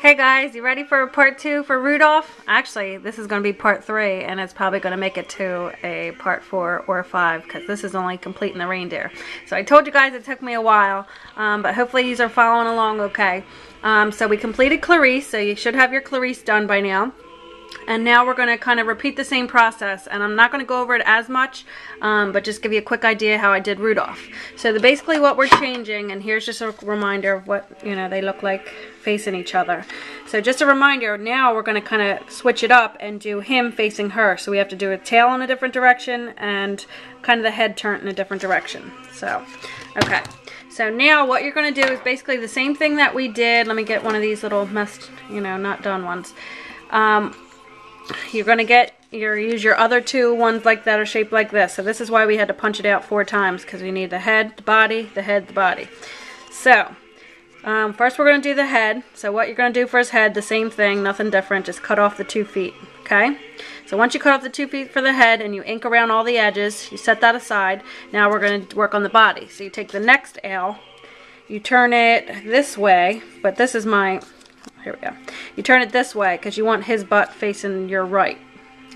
Hey guys, you ready for part 2 for Rudolph? Actually, this is going to be part 3, and it's probably going to make it to a part 4 or 5 because this is only completing the reindeer. So I told you guys it took me a while, but hopefully you are following along okay. So we completed Clarice, so you should have your Clarice done by now. And now we're going to kind of repeat the same process, and I'm not going to go over it as much, but just give you a quick idea how I did Rudolph. So basically what we're changing, and here's just a reminder of what they look like facing each other. So just a reminder, now we're going to kind of switch it up and do him facing her. So we have to do a tail in a different direction and kind of the head turned in a different direction. So, okay. So now what you're going to do is basically the same thing that we did. Let me get one of these little messed, not done ones. You're going to use your other two ones like that are shaped like this. So this is why we had to punch it out 4 times, because we need the head, the body, the head, the body. So first we're going to do the head. So what you're going to do for his head, the same thing, nothing different, just cut off the 2 feet. Okay? So once you cut off the 2 feet for the head and you ink around all the edges, you set that aside. Now we're going to work on the body. So you take the next L, you turn it this way, but this is my... Here we go. You turn it this way because you want his butt facing your right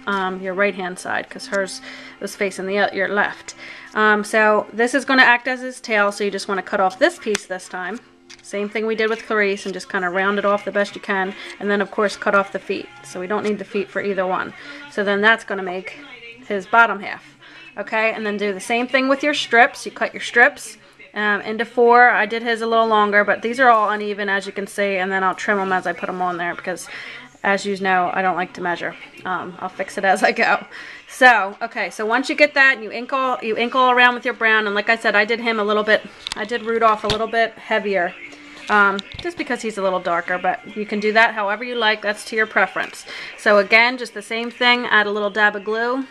hand side, because hers was facing your left. So this is going to act as his tail, so you just want to cut off this piece this time. Same thing we did with Clarice, and just kind of round it off the best you can, and then of course cut off the feet. So we don't need the feet for either one. So then that's going to make his bottom half. Okay, and then do the same thing with your strips. You cut your strips into 4. I did his a little longer, but these are all uneven, as you can see, and then I'll trim them as I put them on there, because as you know, I don't like to measure. I'll fix it as I go. So okay, so once you get that, you ink all around with your brown, and like I said, I did Rudolph a little bit heavier, just because he's a little darker, but you can do that however you like. That's to your preference. So again, just the same thing, add a little dab of glue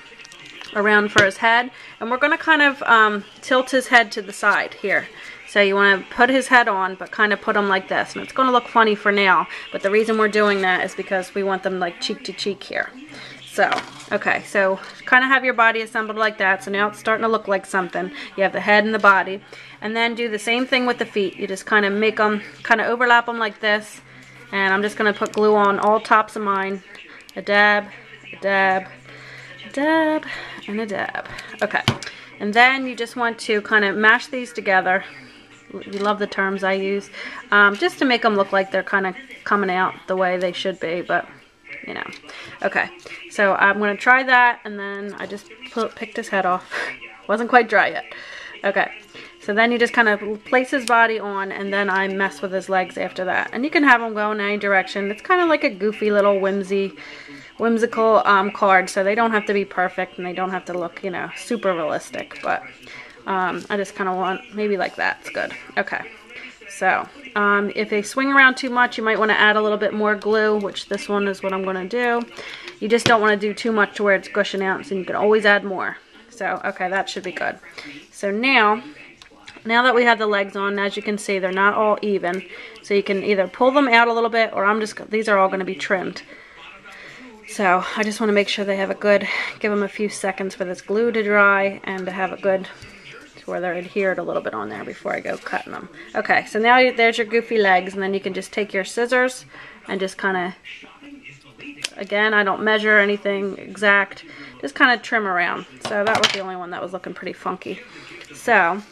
around for his head, and we're going to kind of tilt his head to the side here. So you want to put his head on, but kind of put him like this, and it's going to look funny for now, but the reason we're doing that is because we want them like cheek to cheek here. So okay, so kind of have your body assembled like that. So now it's starting to look like something. You have the head and the body, and then do the same thing with the feet. You just kind of make them, kind of overlap them like this, and I'm just going to put glue on all tops of mine. A dab, a dab, a dab, and a dab. Okay, and then you just want to kind of mash these together. You love the terms I use, just to make them look like they're kind of coming out the way they should be, but okay, so I'm going to try that, and then I just picked his head off. Wasn't quite dry yet. Okay, so then you just kind of place his body on, and then I mess with his legs after that, and you can have them go in any direction. It's kind of like a goofy little whimsical card, so they don't have to be perfect, and they don't have to look super realistic, but I just kind of want maybe like that. It's good. Okay, so if they swing around too much, you might want to add a little bit more glue, which this one is what I'm going to do. You just don't want to do too much to where it's gushing out, so you can always add more. So okay, that should be good. So now that we have the legs on, as you can see, they're not all even, so you can either pull them out a little bit, or these are all going to be trimmed. So I just want to make sure they have give them a few seconds for this glue to dry and to have a good, where they're adhered a little bit on there before I go cutting them. Okay, so now there's your goofy legs, and then you can just take your scissors and just kind of, again, I don't measure anything exact, just kind of trim around. So that was the only one that was looking pretty funky. So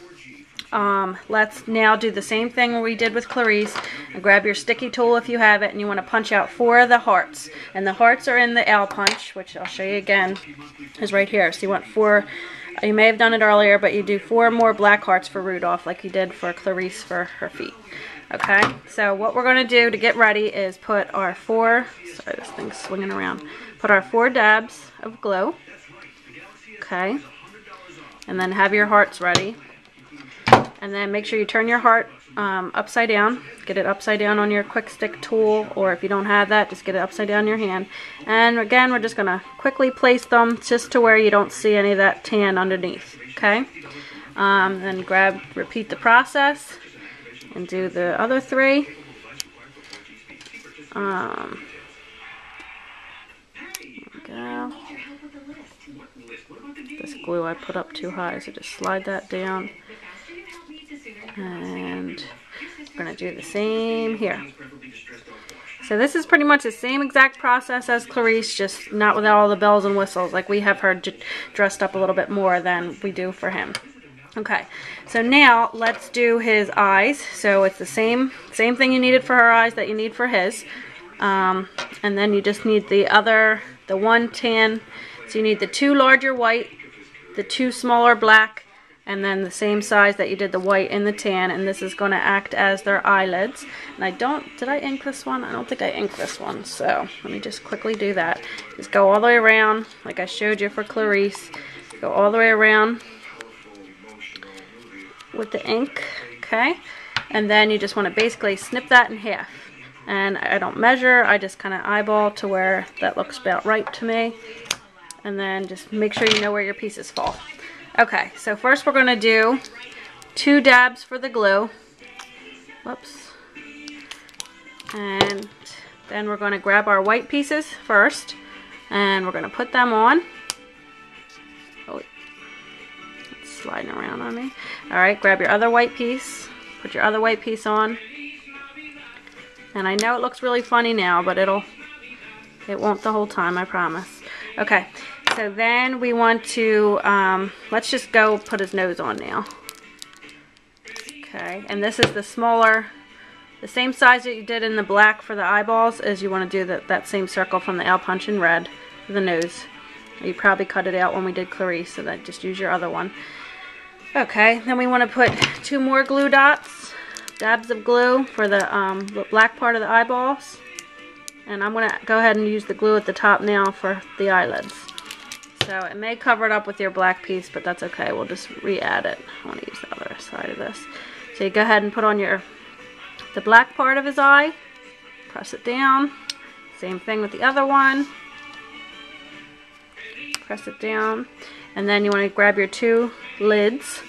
let's now do the same thing we did with Clarice, and grab your sticky tool if you have it, and you want to punch out 4 of the hearts, and the hearts are in the L punch, which I'll show you again, is right here. So you want 4. You may have done it earlier, but you do 4 more black hearts for Rudolph, like you did for Clarice for her feet. Okay, so what we're going to do to get ready is put our 4, sorry, this thing's swinging around, put our 4 dabs of glue. Okay, and then have your hearts ready. And then make sure you turn your heart upside down. Get it upside down on your quick stick tool, or if you don't have that, just get it upside down in your hand. And again, we're just going to quickly place them just to where you don't see any of that tan underneath. Okay? Then repeat the process and do the other 3. There we go. This glue I put up too high, so just slide that down. And we're going to do the same here. So this is pretty much the same exact process as Clarice, just not without all the bells and whistles. Like we have her dressed up a little bit more than we do for him. Okay, so now let's do his eyes. So it's the same thing you needed for her eyes that you need for his. And then you just need the one tan. So you need the 2 larger white, the 2 smaller black, and then the same size that you did the white and the tan, and this is going to act as their eyelids. And did I ink this one? I don't think I inked this one, so let me just quickly do that. Just go all the way around, like I showed you for Clarice. Go all the way around with the ink, okay? And then you just want to basically snip that in half. And I don't measure, I just kind of eyeball to where that looks about right to me. And then just make sure you know where your pieces fall. Okay, so first we're going to do 2 dabs for the glue. Whoops. And then we're going to grab our white pieces first. And we're going to put them on. Oh, it's sliding around on me. Alright, grab your other white piece. Put your other white piece on. And I know it looks really funny now, but it won't the whole time, I promise. Okay. So then we want to, let's just go put his nose on now. Okay, and this is the smaller, the same size that you did in the black for the eyeballs, as you want to do that same circle from the owl punch in red for the nose. You probably cut it out when we did Clarice, so that just use your other one. Okay, then we want to put 2 more glue dots, dabs of glue for the black part of the eyeballs. And I'm going to go ahead and use the glue at the top now for the eyelids. So it may cover it up with your black piece, but that's okay. We'll just re-add it. I want to use the other side of this. So you go ahead and put on the black part of his eye. Press it down. Same thing with the other one. Press it down. And then you want to grab your 2 lids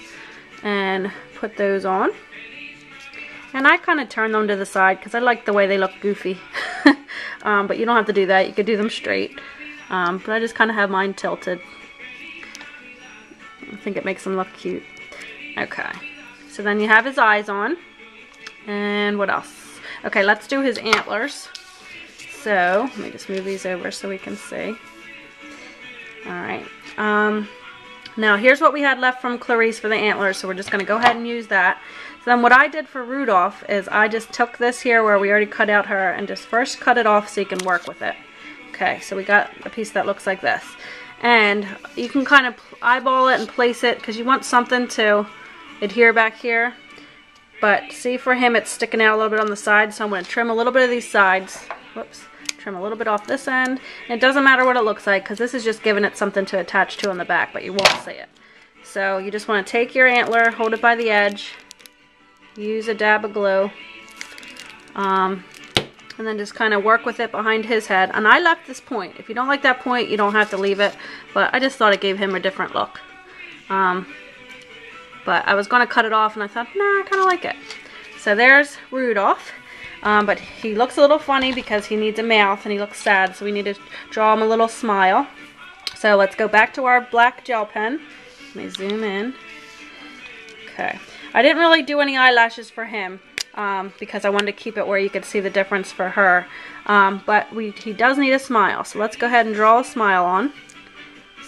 and put those on. And I kind of turn them to the side because I like the way they look goofy. But you don't have to do that. You could do them straight. But I just kind of have mine tilted. I think it makes them look cute. Okay, so then you have his eyes on. And what else? Okay, let's do his antlers. So, let me just move these over so we can see. Alright. Now, here's what we had left from Clarice for the antlers, so we're just going to go ahead and use that. So then what I did for Rudolf is I just took this here where we already cut out her and just first cut it off so you can work with it. Okay, so we got a piece that looks like this. And you can kind of eyeball it and place it because you want something to adhere back here. But see, for him it's sticking out a little bit on the side, so I'm going to trim a little bit of these sides. Whoops. Trim a little bit off this end. And it doesn't matter what it looks like because this is just giving it something to attach to on the back, but you won't see it. So you just want to take your antler, hold it by the edge, use a dab of glue. And then just kind of work with it behind his head. And I left this point. If you don't like that point, you don't have to leave it. But I just thought it gave him a different look. But I was going to cut it off, and I thought, nah, I kind of like it. So there's Rudolph. But he looks a little funny because he needs a mouth, and he looks sad. So we need to draw him a little smile. So let's go back to our black gel pen. Let me zoom in. Okay. I didn't really do any eyelashes for him. Because I wanted to keep it where you could see the difference for her. But he does need a smile. So let's go ahead and draw a smile on.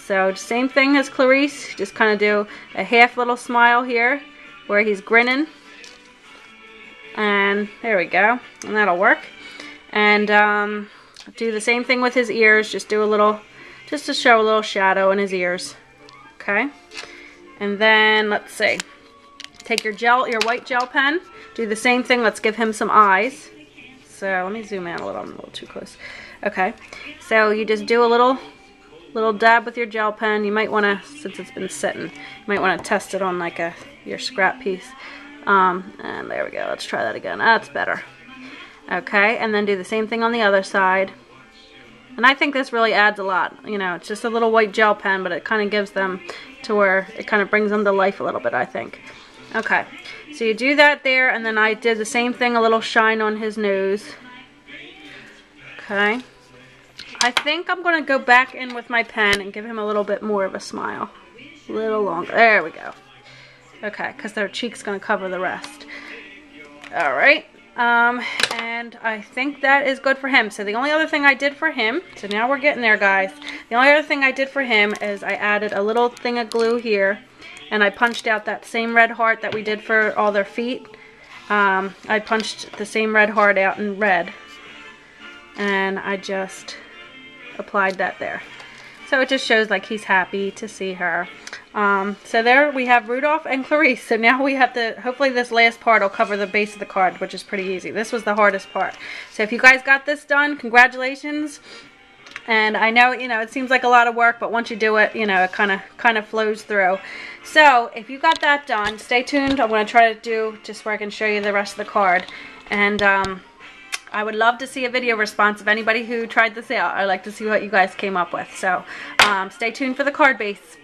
So same thing as Clarice. Just kind of do a half little smile here where he's grinning. And there we go. And that'll work. And do the same thing with his ears. Just do a little, just to show a little shadow in his ears. Okay. And then let's see. Take your white gel pen. Do the same thing. Let's give him some eyes. So let me zoom in a little. I'm a little too close. Okay. So you just do a little dab with your gel pen. You might want to, since it's been sitting, you might want to test it on like your scrap piece. And there we go. Let's try that again. That's better. Okay. And then do the same thing on the other side. And I think this really adds a lot. You know, it's just a little white gel pen, but it kind of gives them to where it kind of brings them to life a little bit, I think. Okay, so you do that there, and then I did the same thing, a little shine on his nose. Okay. I think I'm going to go back in with my pen and give him a little bit more of a smile. A little longer. There we go. Okay, because their cheek's going to cover the rest. Alright, And I think that is good for him. So the only other thing I did for him, so now we're getting there, guys. The only other thing I did for him is I added a little thing of glue here, and I punched out that same red heart that we did for all their feet. I punched the same red heart out in red, and I just applied that there. So it just shows like he's happy to see her. So there we have Rudolph and Clarice. So now we have to, hopefully this last part will cover the base of the card, which is pretty easy. This was the hardest part. So if you guys got this done, congratulations. And I know, you know, it seems like a lot of work, but once you do it, you know, it kind of flows through. So if you got that done, stay tuned. I'm going to try to do just where I can show you the rest of the card. And I would love to see a video response of anybody who tried this out. I'd like to see what you guys came up with. So stay tuned for the card base. Bye.